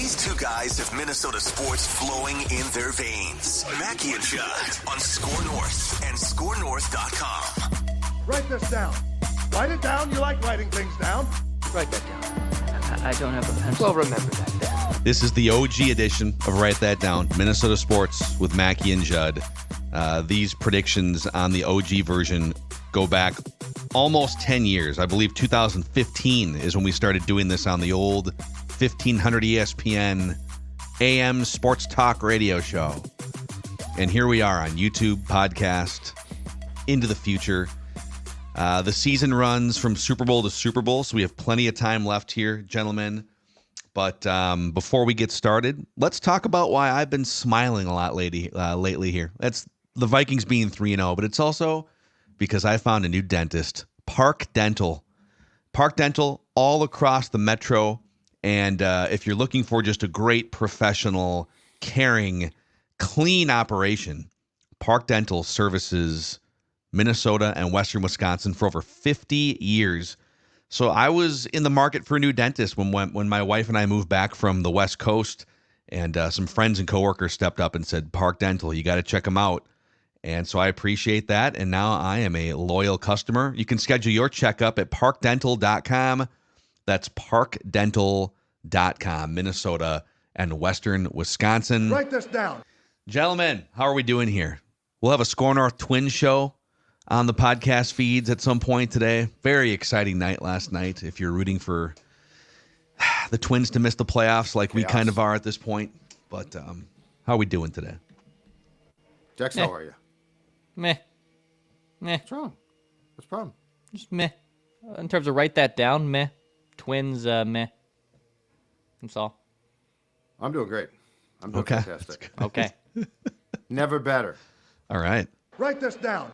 These two guys have Minnesota sports flowing in their veins. Mackey and Judd on Score North and ScoreNorth.com. Write this down. Write it down. You like writing things down. Write that down. I don't have a pencil. Well, remember that down. This is the OG edition of Write That Down, Minnesota Sports with Mackey and Judd. These predictions on the OG version go back almost 10 years. I believe 2015 is when we started doing this on the old 1500 ESPN AM sports talk radio show. And here we are on YouTube, podcast, into the future. The season runs from Super Bowl to Super Bowl, so we have plenty of time left here, gentlemen. But before we get started, let's talk about why I've been smiling a lot lately here. That's the Vikings being 3-0, but it's also because I found a new dentist, Park Dental. Park Dental all across the metro. And if you're looking for just a great professional, caring, clean operation, Park Dental services Minnesota and Western Wisconsin for over 50 years. So I was in the market for a new dentist when my wife and I moved back from the West Coast, and some friends and coworkers stepped up and said, Park Dental, you got to check them out. And so I appreciate that, and now I am a loyal customer. You can schedule your checkup at parkdental.com. That's parkdental.com, Minnesota and Western Wisconsin. Write this down. Gentlemen, how are we doing here? We'll have a Score North Twins show on the podcast feeds at some point today. Very exciting night last night if you're rooting for the Twins to miss the playoffs like we kind of are at this point. But how are we doing today? Dex, how are you? Meh. What's wrong? What's the problem? Just meh. In terms of write that down, meh. Twins, meh. That's all. I'm doing great. I'm doing fantastic. Okay. Never better. All right. Write this down.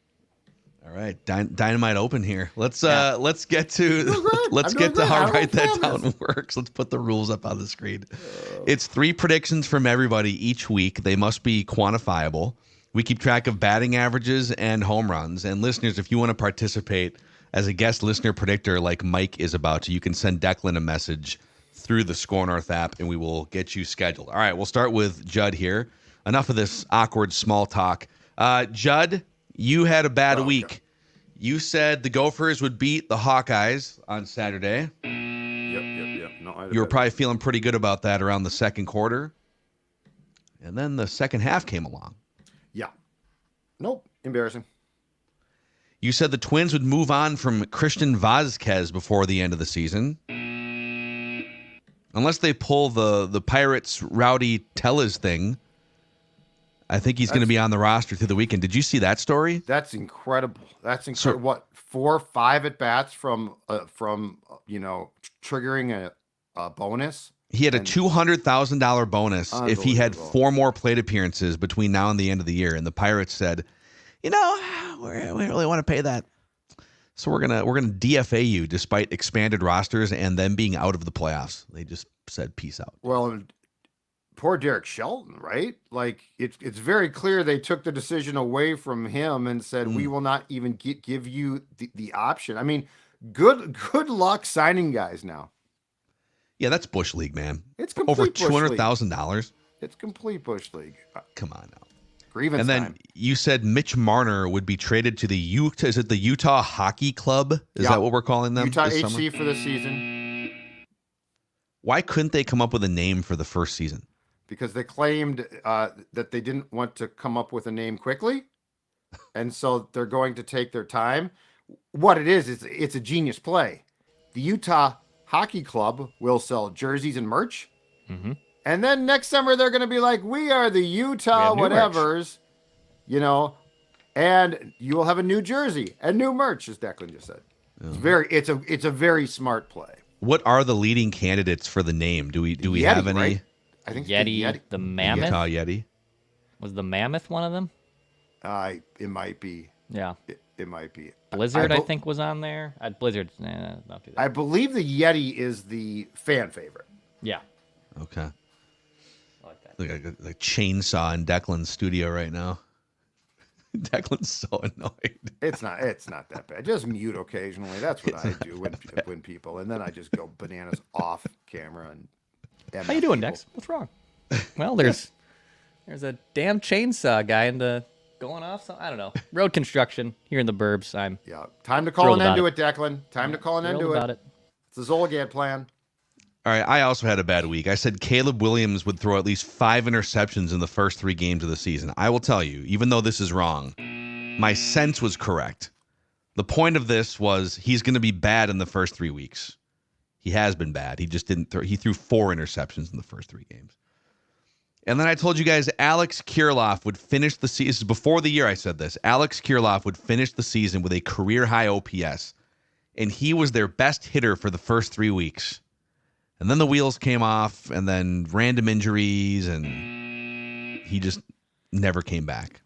All right, dynamite open here. Let's get to how Write That Down works. Let's put the rules up on the screen. It's 3 predictions from everybody each week. They must be quantifiable. We keep track of batting averages and home runs. And listeners, if you want to participate as a guest listener predictor like Mike is about to, you can send Declan a message through the Score North app, and we will get you scheduled. All right, we'll start with Judd here. Enough of this awkward small talk. Judd, you had a bad week. Okay. You said the Gophers would beat the Hawkeyes on Saturday. Yep. No, you were probably feeling pretty good about that around the second quarter. And then the second half came along. Yeah. Nope. Embarrassing. You said the Twins would move on from Christian Vazquez before the end of the season. Unless they pull the Pirates' Rowdy Tellez thing. I think he's going to be on the roster through the weekend. Did you see that story? That's incredible. So, what, 4 or 5 at bats from triggering a bonus? He had a $200,000 bonus if he had 4 more plate appearances between now and the end of the year. And the Pirates said, we really want to pay that. So we're gonna DFA you despite expanded rosters and them being out of the playoffs. They just said peace out. Well, poor Derek Shelton, right? Like it's very clear they took the decision away from him and said we will not even give you the option. I mean, good luck signing guys now. Yeah, that's Bush League, man. It's complete over $200,000. It's complete Bush League. Come on now. Grievance and then time. You said Mitch Marner would be traded to the Utah. Is it the Utah Hockey Club? Is that what we're calling them? Utah this HC summer? for the season. Why couldn't they come up with a name for the first season? Because they claimed that they didn't want to come up with a name quickly, and so they're going to take their time. What it is it's a genius play. The Utah Hockey Club will sell jerseys and merch. Mm-hmm. And then next summer, they're going to be like, we are the Utah whatevers, and you will have a new jersey and new merch, as Declan just said. It's a very smart play. What are the leading candidates for the name? Do we Yeti, have any? Right? I think Yeti, the Mammoth. Utah Yeti. Was the Mammoth one of them? It might be. Yeah. It might be. Blizzard, I think, was on there. Blizzard, not do that. I believe the Yeti is the fan favorite. Yeah. Okay. I like that. Look like a chainsaw in Declan's studio right now. Declan's so annoyed. It's not that bad. Just mute occasionally. That's what I do when people, and then I just go bananas off camera and How you doing, Dex? What's wrong? Well, there's a damn chainsaw guy going off. So I don't know. Road construction here in the burbs. I'm Time to call an end to it, Declan. Time to call an end to about it. It's the Zolgad plan. All right, I also had a bad week. I said Caleb Williams would throw at least 5 interceptions in the first 3 games of the season. I will tell you, even though this is wrong, my sense was correct. The point of this was he's going to be bad in the first 3 weeks. He has been bad. He just didn't he threw 4 interceptions in the first 3 games. And then I told you guys Alex Kirilloff would finish the season. Before the year I said this. Alex Kirilloff would finish the season with a career-high OPS. And he was their best hitter for the first 3 weeks. And then the wheels came off, and then random injuries, and he just never came back.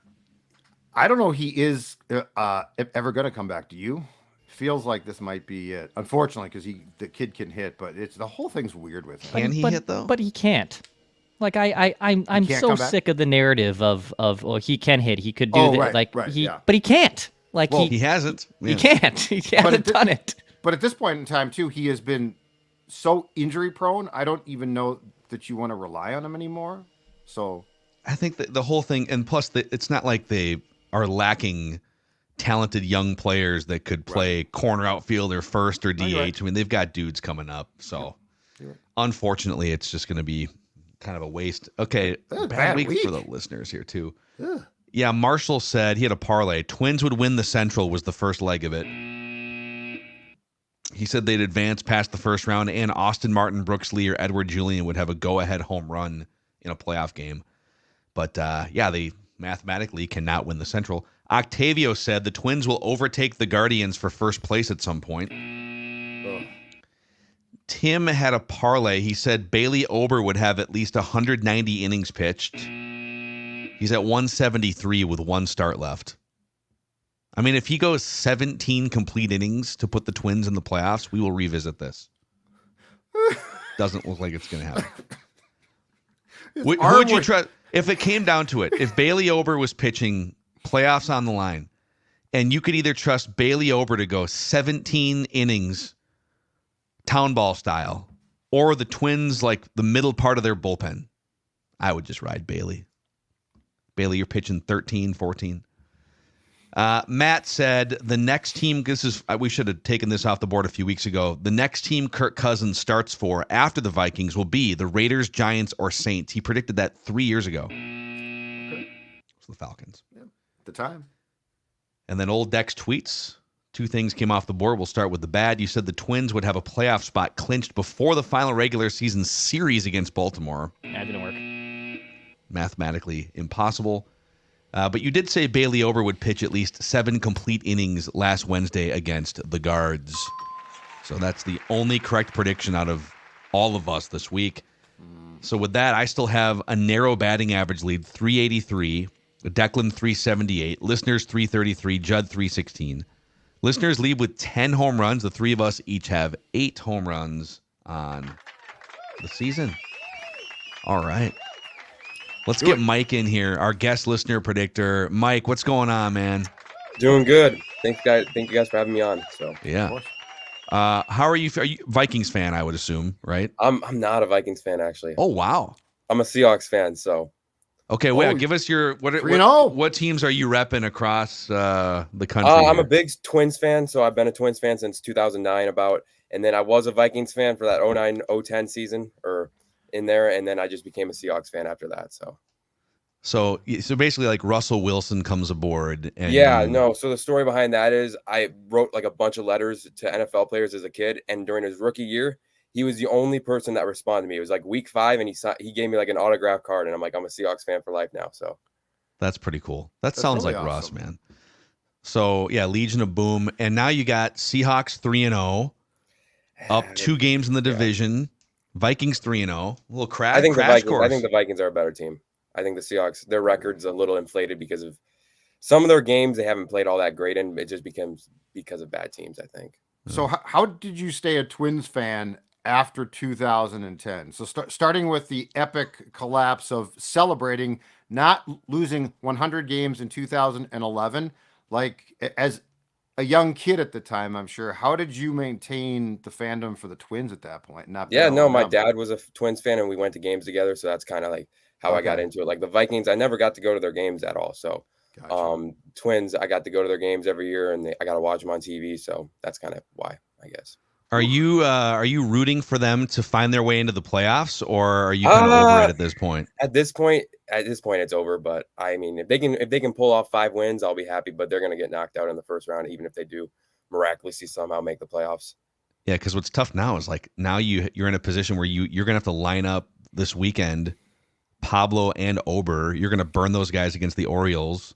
I don't know he is ever going to come back. Do you? Feels like this might be it. Unfortunately, because the kid can hit, but the whole thing's weird with him. Can he hit, though? But he can't. Like I'm so sick of the narrative of well, he can hit, he could do that, but he can't. Like he hasn't. Yeah. He can't. He hasn't done it. But at this point in time, too, he has been so injury prone. I don't even know that you want to rely on him anymore. So I think that the whole thing, and plus, it's not like they are lacking talented young players that could play corner outfielder, first or DH. I mean, they've got dudes coming up. So unfortunately, it's just going to be kind of a waste. Okay, bad week for the listeners here too. Yeah, Marshall said he had a parlay. Twins would win the Central was the first leg of it. He said they'd advance past the first round, and Austin Martin, Brooks Lee, or Edward Julian would have a go-ahead home run in a playoff game. But they mathematically cannot win the Central. Octavio said the Twins will overtake the Guardians for first place at some point. Tim had a parlay. He said Bailey Ober would have at least 190 innings pitched. He's at 173 with 1 start left. I mean, if he goes 17 complete innings to put the Twins in the playoffs, we will revisit this. Doesn't look like it's going to happen. Who would you trust? If it came down to it, if Bailey Ober was pitching playoffs on the line, and you could either trust Bailey Ober to go 17 innings town ball style, or the Twins, like the middle part of their bullpen, I would just ride Bailey. Bailey, you're pitching 13, 14. Matt said the next team, we should have taken this off the board a few weeks ago. The next team Kirk Cousins starts for after the Vikings will be the Raiders, Giants, or Saints. He predicted that 3 years ago. Okay. It's the Falcons. Yeah, at the time. And then old Dex tweets. 2 things came off the board. We'll start with the bad. You said the Twins would have a playoff spot clinched before the final regular season series against Baltimore. That didn't work. Mathematically impossible. But you did say Bailey Ober would pitch at least 7 complete innings last Wednesday against the Guards. So that's the only correct prediction out of all of us this week. So with that, I still have a narrow batting average lead, 383, Declan 378, listeners 333, Judd 316. Listeners lead with 10 home runs. The 3 of us each have 8 home runs on the season. All right. Let's get Mike in here, our guest listener predictor. Mike, what's going on, man? Doing good. Thank you guys for having me on. So yeah. How are you? Are you Vikings fan? I would assume, right? I'm not a Vikings fan actually. Oh wow. I'm a Seahawks fan. So okay, well, give us your what teams are you repping across the country? I'm a big Twins fan, so I've been a Twins fan since 2009 and then I was a Vikings fan for that 09-010 season or in there, and then I just became a Seahawks fan after that. So basically, like Russell Wilson comes aboard. And So the story behind that is I wrote like a bunch of letters to NFL players as a kid, and during his rookie year, he was the only person that responded to me. It was like week 5, and he gave me like an autograph card, and I'm like, I'm a Seahawks fan for life now. So that's pretty cool. That sounds really like awesome. Russ, man. So yeah, Legion of Boom, and now you got Seahawks 3-0, up 2 games in the division. Vikings 3-0. A little crash. I think the Vikings are a better team. I think the Seahawks, their record's a little inflated because of some of their games they haven't played all that great, and it just becomes because of bad teams, I think. So how did you stay a Twins fan after 2010? So starting with the epic collapse of celebrating not losing 100 games in 2011, like as a young kid at the time, I'm sure. How did you maintain the fandom for the Twins at that point? Not Yeah, no, bailing my them? dad was a Twins fan, and we went to games together, so that's kind of like how I got Okay. into it. Like the Vikings, I never got to go to their games at all. So, Gotcha. Twins, I got to go to their games every year, and I got to watch them on TV. So that's kind of why, I guess. Are you rooting for them to find their way into the playoffs, or are you kind of over it at this point? At this point, it's over. But I mean, if they can pull off 5 wins, I'll be happy. But they're gonna get knocked out in the first round, even if they do miraculously somehow make the playoffs. Yeah, because what's tough now is like now you're in a position where you're gonna have to line up this weekend, Pablo and Ober. You're gonna burn those guys against the Orioles.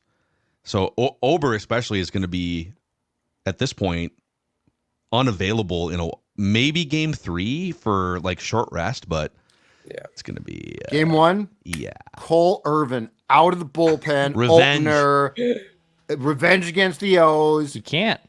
So Ober especially is gonna be at this point unavailable in maybe game 3 for like short rest, but Yeah, it's gonna be Game 1, yeah. Cole Irvin out of the bullpen. Revenge. Opener. Revenge against the O's. You can't.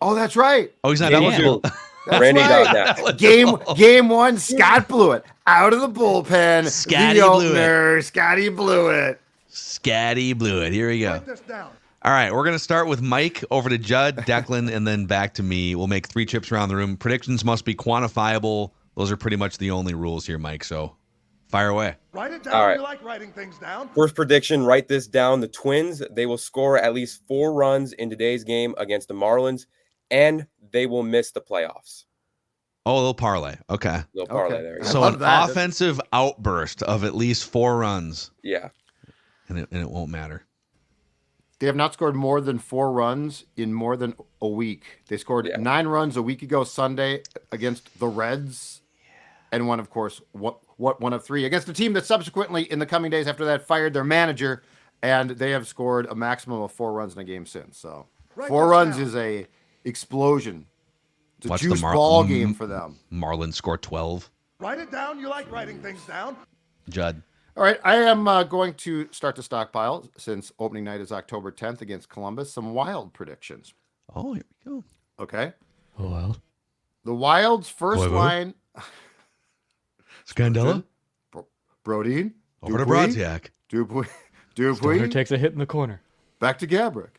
Oh, that's right. Oh, he's not Game eligible. That's Randy right. Doudna. Game 1, Scott blew it. Out of the bullpen. Scotty the blew it. opener. Scotty blew it. Scatty blew it. Here we go. Write this down. All right, we're going to start with Mike, over to Judd, Declan, and then back to me. We'll make 3 chips around the room. Predictions must be quantifiable. Those are pretty much the only rules here, Mike, so fire away. Write it down. All right. You like writing things down. First prediction, write this down. The Twins, they will score at least 4 runs in today's game against the Marlins, and they will miss the playoffs. Oh, they'll parlay. Okay. They'll parlay Okay. there. I Yeah. So love an that. offensive outburst of at least 4 runs, Yeah. and it won't matter. They have not scored more than 4 runs in more than a week. They scored 9 runs a week ago Sunday against the Reds, and one, of course, one of 3 against a team that subsequently, in the coming days after that, fired their manager, and they have scored a maximum of 4 runs in a game since. So, Write 4 this runs down. is a explosion. It's a Watch the juice ball game for them. Marlins score 12. Write it down. You like writing things down. Judd. All right, I am going to start the stockpile since opening night is October 10th against Columbus. Some Wild predictions. Oh, here we go. Okay. Oh, well. The Wild's first Whoa. line. Scandella? Brodeen. Over to Dupuis, Brodziak. Dupuis. takes a hit in the corner. Back to Gabrick.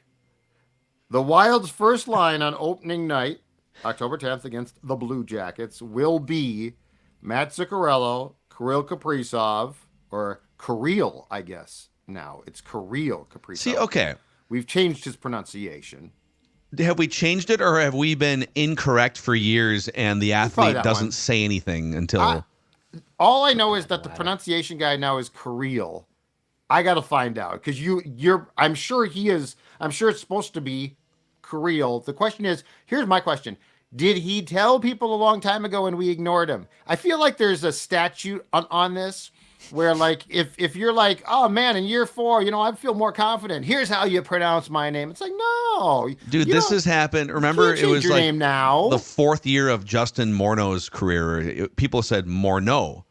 The Wild's first line on opening night, October 10th, against the Blue Jackets, will be Matt Zuccarello, Kirill Kaprizov, or Kirill, I guess. Now it's Kirill Kaprizov. See, okay. We've changed his pronunciation. Have we changed it, or have we been incorrect for years and the athlete that doesn't one. say anything until... All I know is that the pronunciation guy now is Kirill. I got to find out because I'm sure he is. I'm sure it's supposed to be Kirill. The question is, here's my question. Did he tell people a long time ago and we ignored him? I feel like there's a statute on this where, like, if you're like, oh man, in year 4, I feel more confident. Here's how you pronounce my name. It's like, no, Dude, you this don't- has happened. you Remember, can't it change was your like name now. the 4th year of Justin Morneau's career. People said Morneau,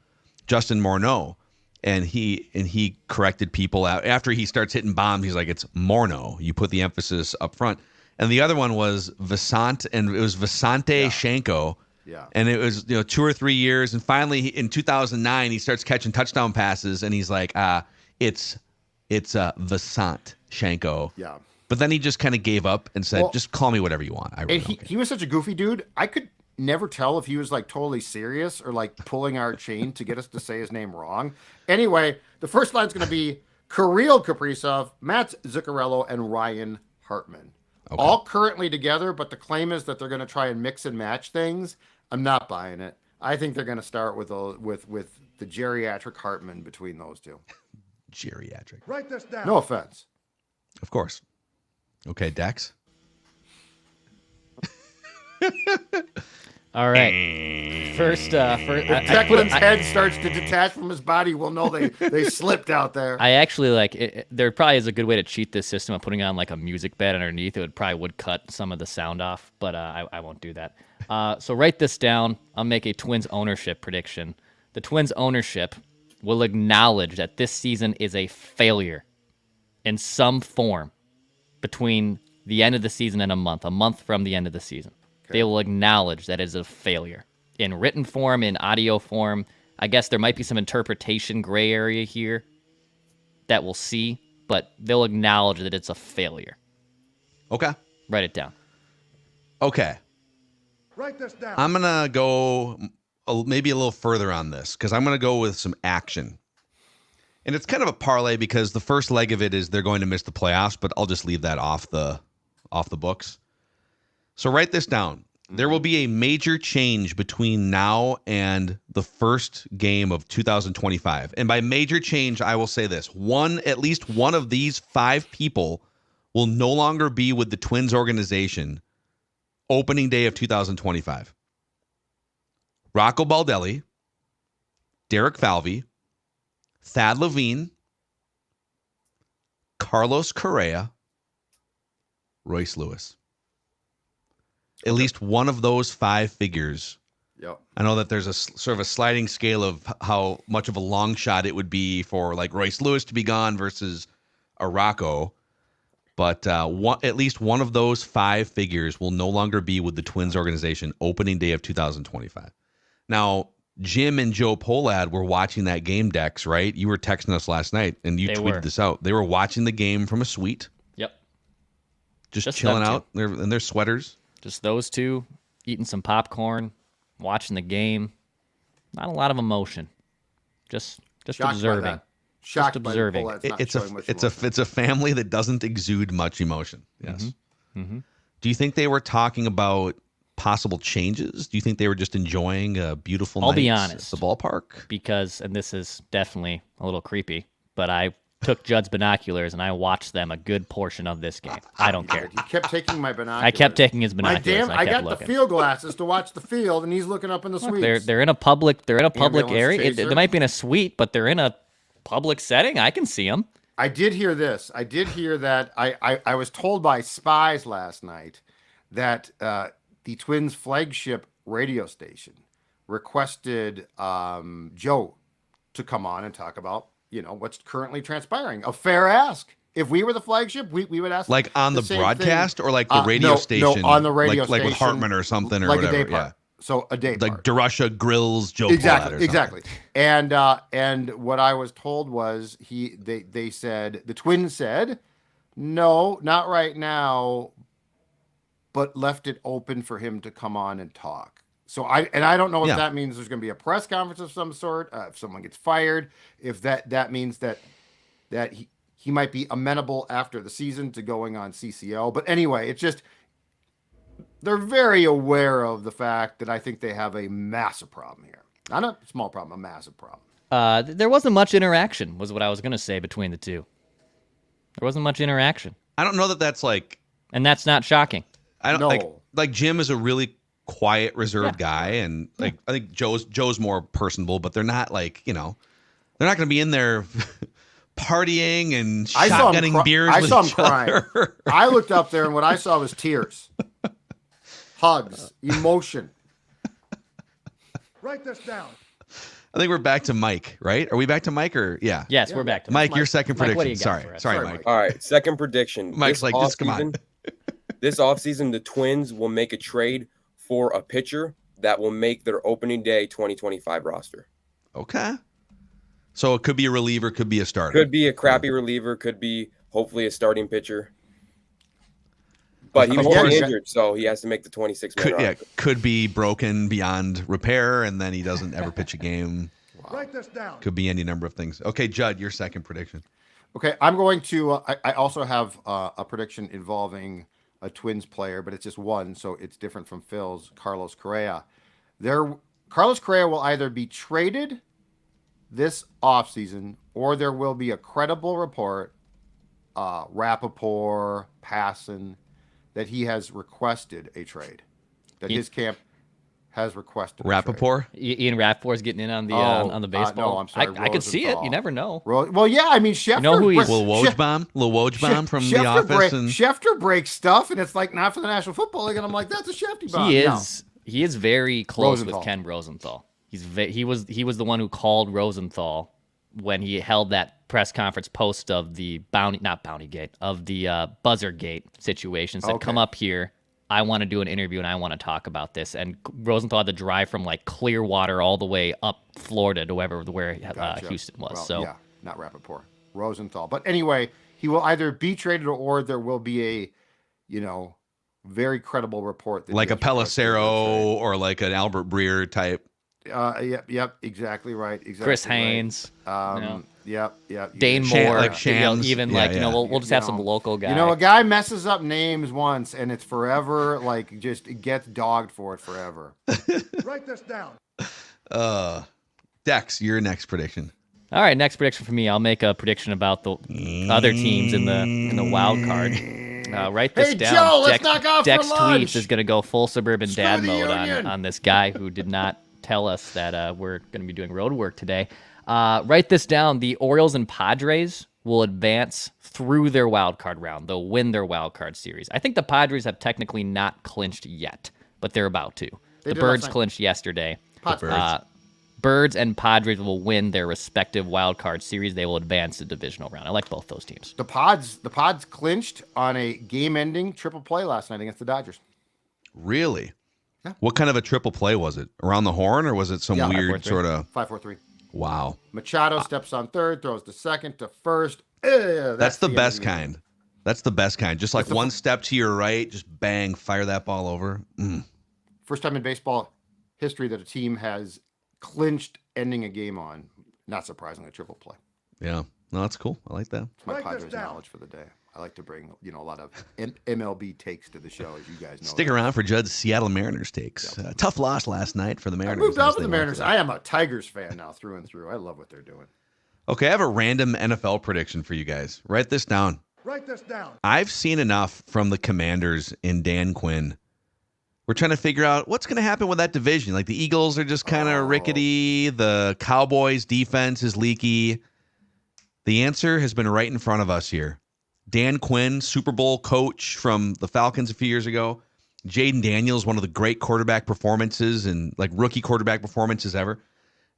Justin Morneau, and he corrected people out after he starts hitting bombs. He's like, it's Morneau. You put the emphasis up front. And the other one was Vasant, and it was Vasante Shenko. Yeah. And it was 2 or 3 years, and finally in 2009 he starts catching touchdown passes, and he's like, it's Vasant Shenko. Yeah. But then he just kind of gave up and said, just call me whatever you want. I really And don't care. he was such a goofy dude. I could never tell if he was like totally serious or like pulling our chain to get us to say his name wrong. Anyway, the first line's going to be Kirill Kaprizov, Matt Zuccarello, and Ryan Hartman. Okay. All currently together, but the claim is that they're going to try and mix and match things. I'm not buying it. I think they're going to start with the geriatric Hartman between those two. Geriatric. Write this down. No offense. Of course. Okay, Dex. All right. First, Declan's head starts to detach from his body. We'll know they slipped out there. I actually like it. There probably is a good way to cheat this system of putting on like a music bed underneath. It would cut some of the sound off, but I won't do that. So write this down. I'll make a Twins ownership prediction. The Twins ownership will acknowledge that this season is a failure in some form between the end of the season and a month from the end of the season. They will acknowledge that it is a failure in written form, in audio form. I guess there might be some interpretation gray area here that we'll see, but they'll acknowledge that it's a failure. Okay. Write it down. Okay. Write this down. I'm going to go maybe a little further on this because I'm going to go with some action. And it's kind of a parlay because the first leg of it is they're going to miss the playoffs, but I'll just leave that off the books. So write this down. There will be a major change between now and the first game of 2025. And by major change, I will say this. At least one of these 5 people will no longer be with the Twins organization opening day of 2025. Rocco Baldelli, Derek Falvey, Thad Levine, Carlos Correa, Royce Lewis. At least one of those 5 figures. Yep. I know that there's a sort of a sliding scale of how much of a long shot it would be for like Royce Lewis to be gone versus a Rocco. But at least one of those 5 figures will no longer be with the Twins organization opening day of 2025. Now, Jim and Joe Polad were watching that game, Dex, right? You were texting us last night, and you tweeted this out. They were watching the game from a suite. Yep. Just chilling out in their sweaters. Just those two eating some popcorn, watching the game. Not a lot of emotion. Just observing. Shocked just observing. By it's a family that doesn't exude much emotion. Yes. Mm-hmm. Mm-hmm. Do you think they were talking about possible changes? Do you think they were just enjoying a beautiful I'll night be honest, at the ballpark? Because, and this is definitely a little creepy, but I took Judd's binoculars and I watched them a good portion of this game. I don't care. You kept taking my binoculars. I kept taking his binoculars. I got the field glasses to watch the field, and he's looking up in the suites. They're in a public area. Chaser. They might be in a suite, but they're in a public setting. I can see them. I did hear this. I did hear that. I was told by spies last night that the Twins' flagship radio station requested Joe to come on and talk about what's currently transpiring. A fair ask. If we were the flagship, we would ask. Like on the broadcast or like the radio station? No, on the radio station. Like with Hartman or something or like whatever. A day part. Yeah. So a day like part. DeRusha grills Joe Polad or exactly. And what I was told was they said, the Twins said, no, not right now, but left it open for him to come on and talk. So I don't know if that means there's going to be a press conference of some sort, if someone gets fired, if that means that he might be amenable after the season to going on CCL. But anyway, it's just, they're very aware of the fact that I think they have a massive problem here. Not a small problem, a massive problem. There wasn't much interaction, was what I was going to say between the two. There wasn't much interaction. I don't know that that's like... And that's not shocking. I don't like Jim is a really quiet, reserved guy, and I think Joe's more personable, but they're not like, they're not going to be in there partying and shotgunning beers with each other. I saw him crying. I looked up there, and what I saw was tears. Hugs, emotion. Write this down. I think we're back to Mike, right? Are we back to Mike or Yes, we're back to Mike. Your second prediction. What do you got Sorry, Mike. All right, second prediction. Mike's like, just come on. This offseason, the Twins will make a trade for a pitcher that will make their opening day 2025 roster. Okay. So it could be a reliever, could be a starter. Could be a crappy reliever, could be hopefully a starting pitcher. But he was injured, so he has to make the 26-man roster. Could be broken beyond repair, and then he doesn't ever pitch a game. Wow. Write this down. Could be any number of things. Okay, Judd, your second prediction. Okay, I'm going to. I also have a prediction involving a Twins player, but it's just one, so it's different from Phil's. Carlos Correa. Carlos Correa will either be traded this offseason, or there will be a credible report, Rappaport, Passan, that he has requested a trade, that his camp has requested Rappaport? Ian Rappaport's getting in on the baseball. No, I'm sorry. I could see it. You never know. Well, yeah, I mean, Schefter. You know who he's? Lil Wojbomb from The Office. Schefter breaks stuff, and it's like not for the National Football League, and I'm like, that's a Shefty bomb. He is very close with Ken Rosenthal. He was the one who called Rosenthal when he held that press conference post of the buzzer gate situation. Said, come up here. I want to do an interview and I want to talk about this. And Rosenthal had to drive from like Clearwater all the way up Florida to where Houston was. Well, so yeah, not Rappaport, Rosenthal. But anyway, he will either be traded or there will be a, very credible report. That Like a he has requested the Pelissero trade. or like an Albert Breer type. Yep, exactly right. Exactly. Chris right. Haynes. Yep. Dane Shan- Moore. like Shams. Even Yeah, like, yeah. we'll just have some local guy. A guy messes up names once and it's forever, like just it gets dogged for it forever. Write this down. Dex, your next prediction. All right, next prediction for me. I'll make a prediction about the other teams in the wild card. Write this Hey, down. Joe, let's knock off Dex for lunch. Tweets is going to go full suburban Screw dad the mode union. on this guy who did not tell us that we're going to be doing road work today. Write this down. The Orioles and Padres will advance through their wild card round. They'll win their wild card series. I think the Padres have technically not clinched yet, but they're about to. The did Birds last night. clinched yesterday. Birds. Birds and Padres will win their respective wild card series. They will advance the divisional round. I like both those teams. The Pods clinched on a game-ending triple play last night against the Dodgers. Really? Yeah. What kind of a triple play was it? Around the horn, or was it some Yeah, weird 5-4-3. sort of? 5-4-3. Wow. Machado steps on third, throws to second to first. That's the end best of the game. kind. That's the best kind. Just like one step to your right, just bang, fire that ball over. First time in baseball history that a team has clinched ending a game on, not surprisingly, a triple play. Yeah. No, that's cool. I like that. It's my Write this Padres down. knowledge for the day. I like to bring, a lot of MLB takes to the show, as you guys know. Stick around for Judd's Seattle Mariners takes. Tough loss last night for the I Mariners. moved as off they of the went Mariners. to I am a Tigers fan now through and through. I love what they're doing. Okay, I have a random NFL prediction for you guys. Write this down. Write this down. I've seen enough from the Commanders in Dan Quinn. We're trying to figure out what's going to happen with that division. Like the Eagles are just kind of rickety. The Cowboys defense is leaky. The answer has been right in front of us here. Dan Quinn, Super Bowl coach from the Falcons a few years ago. Jaden Daniels, one of the great quarterback performances and like rookie quarterback performances ever.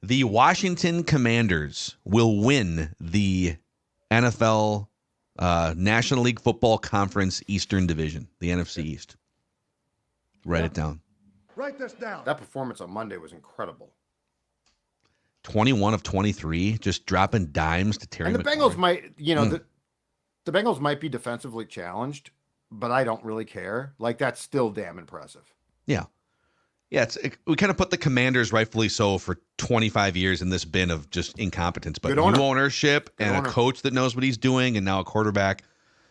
The Washington Commanders will win the NFL National League Football Conference Eastern Division, the NFC East. Write it down. Write this down. That performance on Monday was incredible. 21 of 23, just dropping dimes to Terry And the McLaurin. Bengals might, the Bengals might be defensively challenged, but I don't really care. Like, that's still damn impressive. Yeah. Yeah, we kind of put the Commanders, rightfully so, for 25 years in this bin of just incompetence. But Good new owner. ownership and owner. a coach that knows what he's doing and now a quarterback.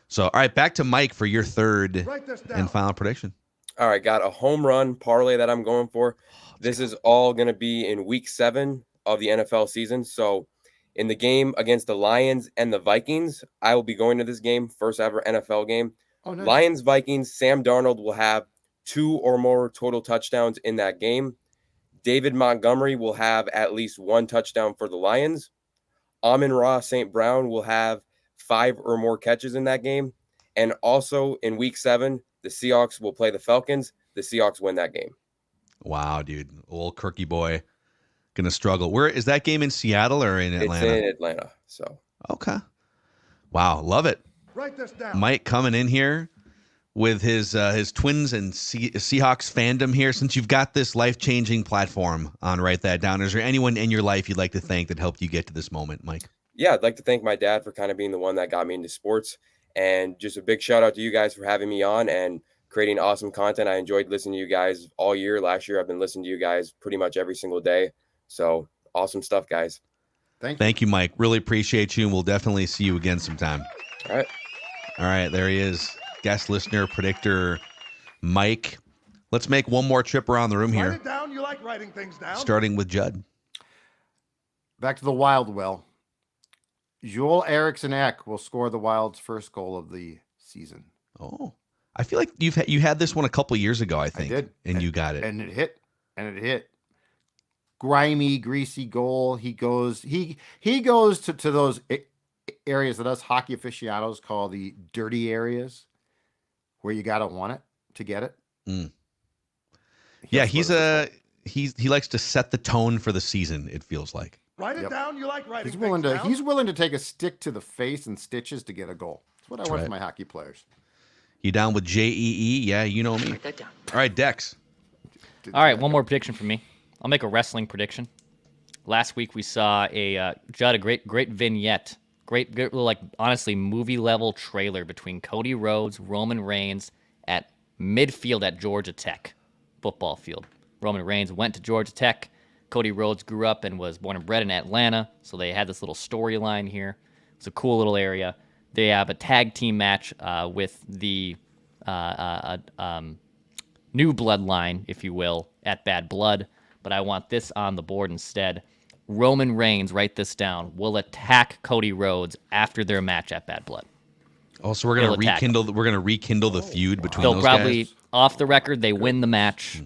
So, all right, back to Mike for your third Write this down. and final prediction. All right, got a home run parlay that I'm going for. This is all going to be in week 7 of the NFL season. So in the game against the Lions and the Vikings, I will be going to this game, first ever NFL game. Oh, nice. Lions, Vikings, Sam Darnold will have 2 or more total touchdowns in that game. David Montgomery will have at least 1 touchdown for the Lions. Amon-Ra St. Brown will have 5 or more catches in that game. And also in week 7, the Seahawks will play the Falcons. The Seahawks win that game. Wow, dude. Old Kirky boy. Going to struggle. Where is that game in Seattle or in Atlanta? It's in Atlanta. So Okay. Wow, love it. Write this down. Mike coming in here with his Twins and Seahawks fandom here. Since you've got this life-changing platform on Write That Down, is there anyone in your life you'd like to thank that helped you get to this moment, Mike? yeah, I'd like to thank my dad for kind of being the one that got me into sports. And just a big shout out to you guys for having me on and creating awesome content. I enjoyed listening to you guys all year. Last year, I've been listening to you guys pretty much every single day. So awesome stuff, guys. Thank you, Mike. Really appreciate you, and we'll definitely see you again sometime. All right. All right, there he is. Guest listener, predictor, Mike. Let's make one more trip around the room Write here, it down. You like writing things down. starting with Judd. Back to the Wild well. Joel Eriksson Ek will score the Wild's first goal of the season. Oh, I feel like you had this one a couple years ago, I think. I did. And you got it. And it hit. Grimy, greasy goal. He goes to those areas that us hockey aficionados call the dirty areas, where you gotta want it to get it. Yeah, he likes to set the tone for the season, it feels like. Write it Yep. down. You like writing He's willing things to down. he's willing to take a stick to the face and stitches to get a goal. That's what I want right. from my hockey players. You down with JEE? Yeah, you know me. All right, Dex. All right, one more prediction from me. I'll make a wrestling prediction. Last week we saw a Judd, a great vignette, great like honestly movie level trailer between Cody Rhodes, Roman Reigns at midfield at Georgia Tech football field. Roman Reigns went to Georgia Tech. Cody Rhodes grew up and was born and bred in Atlanta, so they had this little storyline here. It's a cool little area. They have a tag team match with the new bloodline, if you will, at Bad Blood, but I want this on the board instead. Roman Reigns, write this down, will attack Cody Rhodes after their match at Bad Blood. Oh, so we're gonna rekindle the feud between They'll those probably, guys? off the record, they win the match.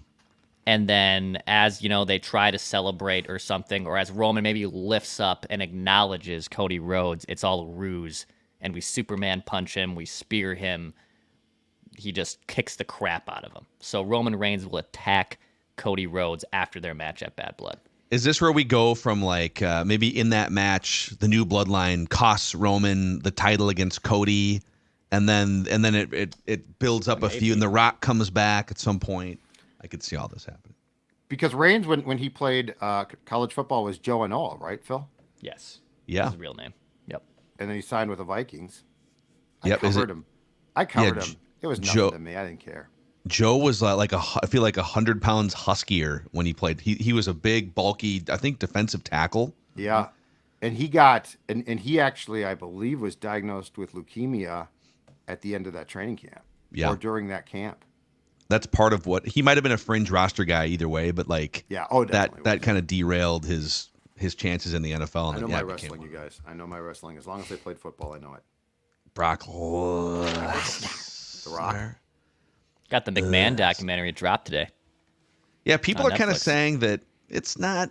And then as, they try to celebrate or something, or as Roman maybe lifts up and acknowledges Cody Rhodes, it's all a ruse. And we Superman punch him, we spear him. He just kicks the crap out of him. So Roman Reigns will attack Cody Rhodes after their match at Bad Blood. Is this where we go from maybe in that match, the new bloodline costs Roman the title against Cody, and then it builds up a feud, and The Rock comes back at some point? I could see all this happening. Because Reigns, when he played college football, was Joe Anoa, right, Phil? Yes. Yeah. That's his real name. Yep. And then he signed with the Vikings. I Yep. covered him. I covered him. It was nothing Joe, to me. I didn't care. Joe was I feel like 100 pounds huskier when he played. He was a big, bulky, I think, defensive tackle. Yeah. And he got, and he actually, I believe, was diagnosed with leukemia at the end of that training camp. Yeah. Or during that camp. That's part of what he might have been a fringe roster guy either way, but that kind of derailed his chances in the NFL. I know my wrestling, you guys. I know my wrestling. As long as they played football, I know it. Brock The Rock. Got the McMahon documentary dropped today. Yeah, people are kind of Netflix. saying that it's not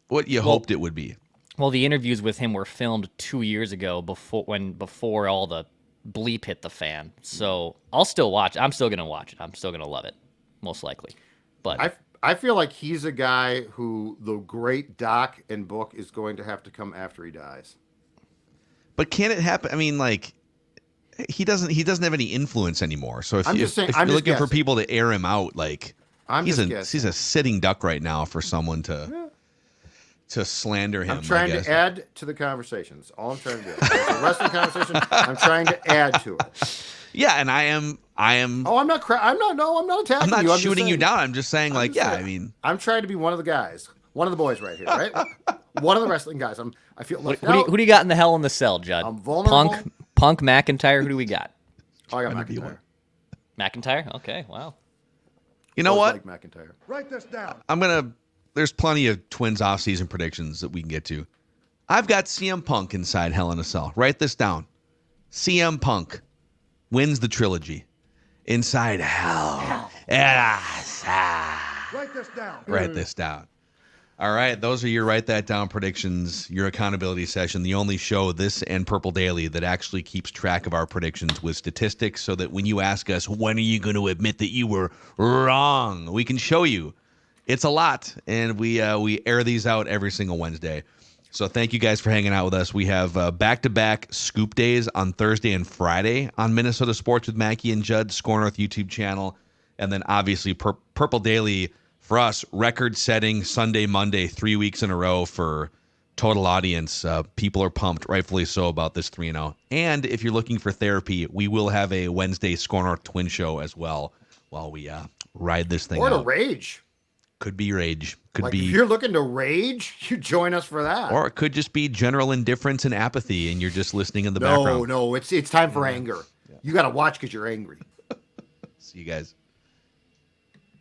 what you hoped it would be. Well, the interviews with him were filmed 2 years ago before all the bleep hit the fan. So I'll still watch. I'm still gonna watch it. I'm still gonna love it, most likely. But I feel like he's a guy who the great doc and book is going to have to come after he dies. But can it happen? I mean, he doesn't have any influence anymore. So if you're looking for people to air him out, he's a sitting duck right now for someone to slander him. I'm trying to add to the conversation. That's all I'm trying to do. It's a wrestling conversation. I'm trying to add to it. Yeah, and I am. Oh, I'm not attacking you. I'm not I'm shooting you down. I'm just saying, I'm trying to be one of the guys, one of the boys right here, right? One of the wrestling guys. I feel left out. Who do you got in the Hell in the Cell, Judd? I'm vulnerable. Punk, McIntyre. Who do we got? Oh, I got McIntyre. McIntyre. Okay, wow. You know what? Like McIntyre. Write this down. There's plenty of Twins offseason predictions that we can get to. I've got CM Punk inside Hell in a Cell. Write this down. CM Punk wins the trilogy inside Hell in a Cell. Write this down. Write this down. All right, those are your Write That Down predictions, your accountability session, the only show, this and Purple Daily, that actually keeps track of our predictions with statistics so that when you ask us, when are you going to admit that you were wrong, we can show you. It's a lot, and we air these out every single Wednesday. So thank you guys for hanging out with us. We have back-to-back scoop days on Thursday and Friday on Minnesota Sports with Mackey and Judd, Score North YouTube channel, and then obviously Purple Daily for us, record-setting Sunday, Monday, 3 weeks in a row for total audience. People are pumped, rightfully so, about this 3-0. And if you're looking for therapy, we will have a Wednesday Score North Twin Show as well while we ride this thing out. Or to rage. Could be rage. Could If be. you're looking to rage, you join us for that. Or it could just be general indifference and apathy, and you're just listening in the background. No, it's time for anger. You got to watch because you're angry. See you guys.